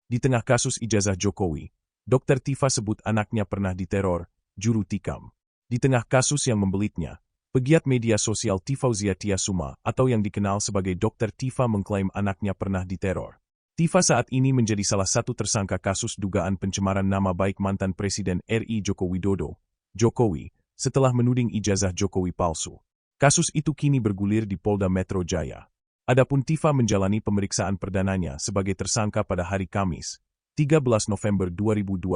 Di tengah kasus ijazah Jokowi, Dr. Tifa sebut anaknya pernah diteror, juru tikam. Di tengah kasus yang membelitnya, pegiat media sosial Tifauzia Tiasuma atau yang dikenal sebagai Dr. Tifa mengklaim anaknya pernah diteror. Tifa saat ini menjadi salah satu tersangka kasus dugaan pencemaran nama baik mantan Presiden RI Joko Widodo, Jokowi, setelah menuding ijazah Jokowi palsu. Kasus itu kini bergulir di Polda Metro Jaya. Adapun Tifa menjalani pemeriksaan perdananya sebagai tersangka pada hari Kamis, 13 November 2025.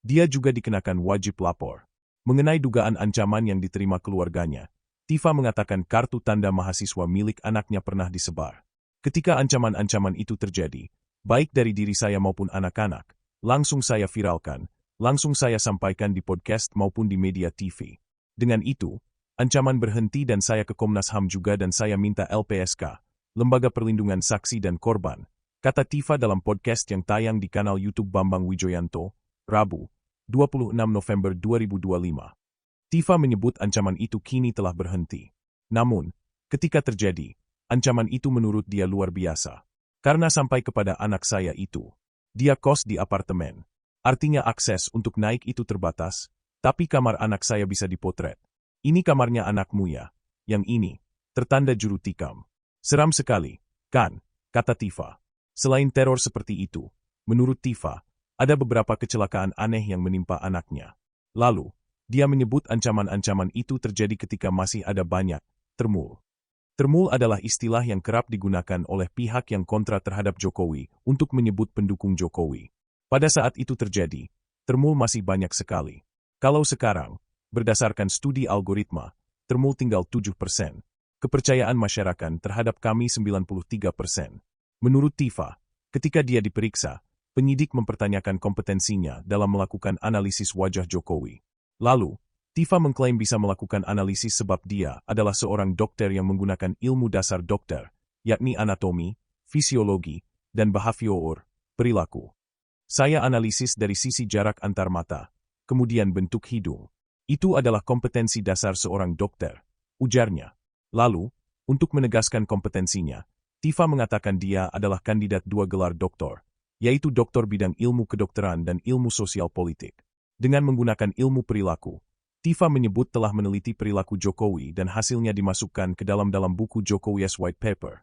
Dia juga dikenakan wajib lapor. Mengenai dugaan ancaman yang diterima keluarganya, Tifa mengatakan kartu tanda mahasiswa milik anaknya pernah disebar. Ketika ancaman-ancaman itu terjadi, baik dari diri saya maupun anak-anak, langsung saya viralkan, langsung saya sampaikan di podcast maupun di media TV. Dengan itu, ancaman berhenti dan saya ke Komnas HAM juga dan saya minta LPSK, Lembaga Perlindungan Saksi dan Korban, kata Tifa dalam podcast yang tayang di kanal YouTube Bambang Wijoyanto, Rabu, 26 November 2025. Tifa menyebut ancaman itu kini telah berhenti. Namun, ketika terjadi, ancaman itu menurut dia luar biasa. Karena sampai kepada anak saya itu. Dia kos di apartemen. Artinya akses untuk naik itu terbatas, tapi kamar anak saya bisa dipotret. Ini kamarnya anakmu ya, yang ini, tertanda juru tikam. Seram sekali, kan, kata Tifa. Selain teror seperti itu, menurut Tifa, ada beberapa kecelakaan aneh yang menimpa anaknya. Lalu, dia menyebut ancaman-ancaman itu terjadi ketika masih ada banyak termul. Termul adalah istilah yang kerap digunakan oleh pihak yang kontra terhadap Jokowi untuk menyebut pendukung Jokowi. Pada saat itu terjadi, termul masih banyak sekali. Kalau sekarang, berdasarkan studi algoritma, termul tinggal 7%. Kepercayaan masyarakat terhadap kami 93%. Menurut Tifa, ketika dia diperiksa, penyidik mempertanyakan kompetensinya dalam melakukan analisis wajah Jokowi. Lalu, Tifa mengklaim bisa melakukan analisis sebab dia adalah seorang dokter yang menggunakan ilmu dasar dokter, yakni anatomi, fisiologi, dan behavior, perilaku. Saya analisis dari sisi jarak antar mata, kemudian bentuk hidung. Itu adalah kompetensi dasar seorang dokter, ujarnya. Lalu, untuk menegaskan kompetensinya, Tifa mengatakan dia adalah kandidat 2 gelar doktor, yaitu doktor bidang ilmu kedokteran dan ilmu sosial politik. Dengan menggunakan ilmu perilaku, Tifa menyebut telah meneliti perilaku Jokowi dan hasilnya dimasukkan ke dalam buku Jokowi's White Paper.